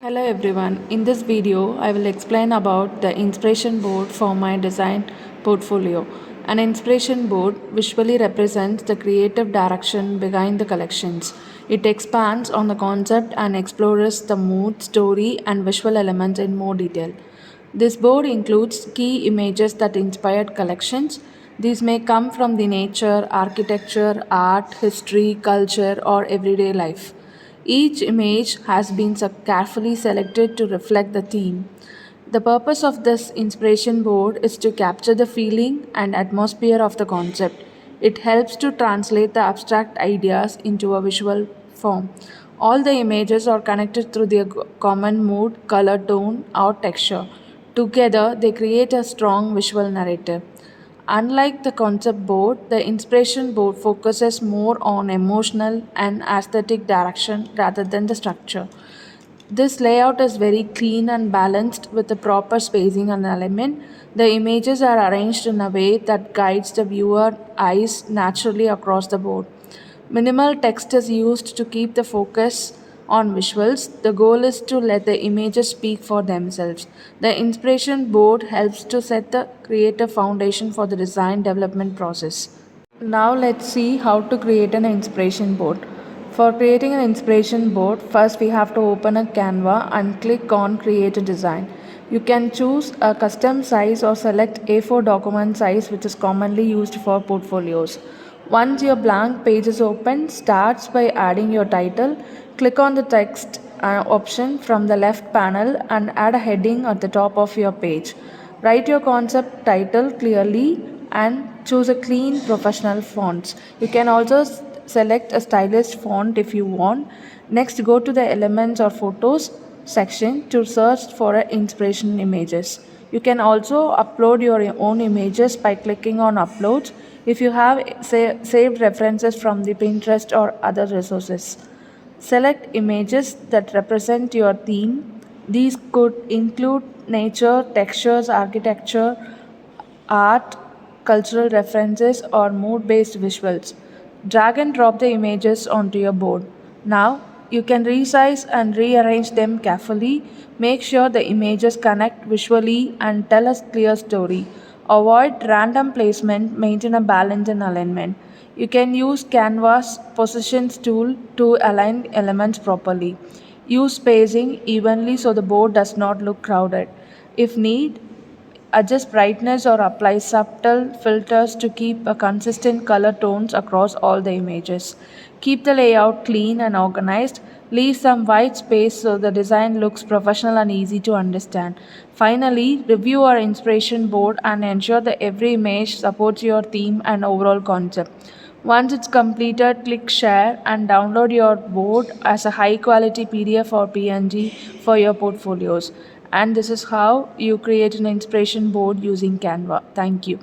Hello everyone. In this video, I will explain about the inspiration board for my design portfolio. An inspiration board visually represents the creative direction behind the collections. It expands on the concept and explores the mood, story, and visual elements in more detail. This board includes key images that inspired collections. These may come from the nature, architecture, art, history, culture, or everyday life. Each image has been carefully selected to reflect the theme. The purpose of this inspiration board is to capture the feeling and atmosphere of the concept. It helps to translate the abstract ideas into a visual form. All the images are connected through their common mood, color tone, or texture. Together, they create a strong visual narrative. Unlike the concept board, the inspiration board focuses more on emotional and aesthetic direction rather than the structure. This layout is very clean and balanced with the proper spacing and alignment. The images are arranged in a way that guides the viewer eyes naturally across the board. Minimal text is used to keep the focus on visuals. The goal is to let the images speak for themselves. The inspiration board helps to set the creative foundation for the design development process. Now let's see how to create an inspiration board. For creating an inspiration board, first we have to open a Canva and click on create a design. You can choose a custom size or select A4 document size which is commonly used for portfolios. Once your blank page is open, starts by adding your title. Click on the text option from the left panel and add a heading at the top of your page. Write your concept title clearly and choose a clean professional fonts. You can also select a stylish font if you want. Next, go to the elements or photos section to search for inspiration images. You can also upload your own images by clicking on uploads if you have saved references from the Pinterest or other resources. Select images that represent your theme. These could include nature, textures, architecture, art, cultural references, or mood based visuals. Drag and drop the images onto your board. Now, you can resize and rearrange them carefully. Make sure the images connect visually and tell a clear story. Avoid random placement, maintain a balance and alignment. You can use Canvas positions tool to align elements properly. Use spacing evenly so the board does not look crowded. If need, adjust brightness or apply subtle filters to keep a consistent color tones across all the images. Keep the layout clean and organized. Leave some white space so the design looks professional and easy to understand. Finally, review our inspiration board and ensure that every image supports your theme and overall concept. Once it's completed, click share and download your board as a high quality PDF or PNG for your portfolios. And this is how you create an inspiration board using Canva. Thank you.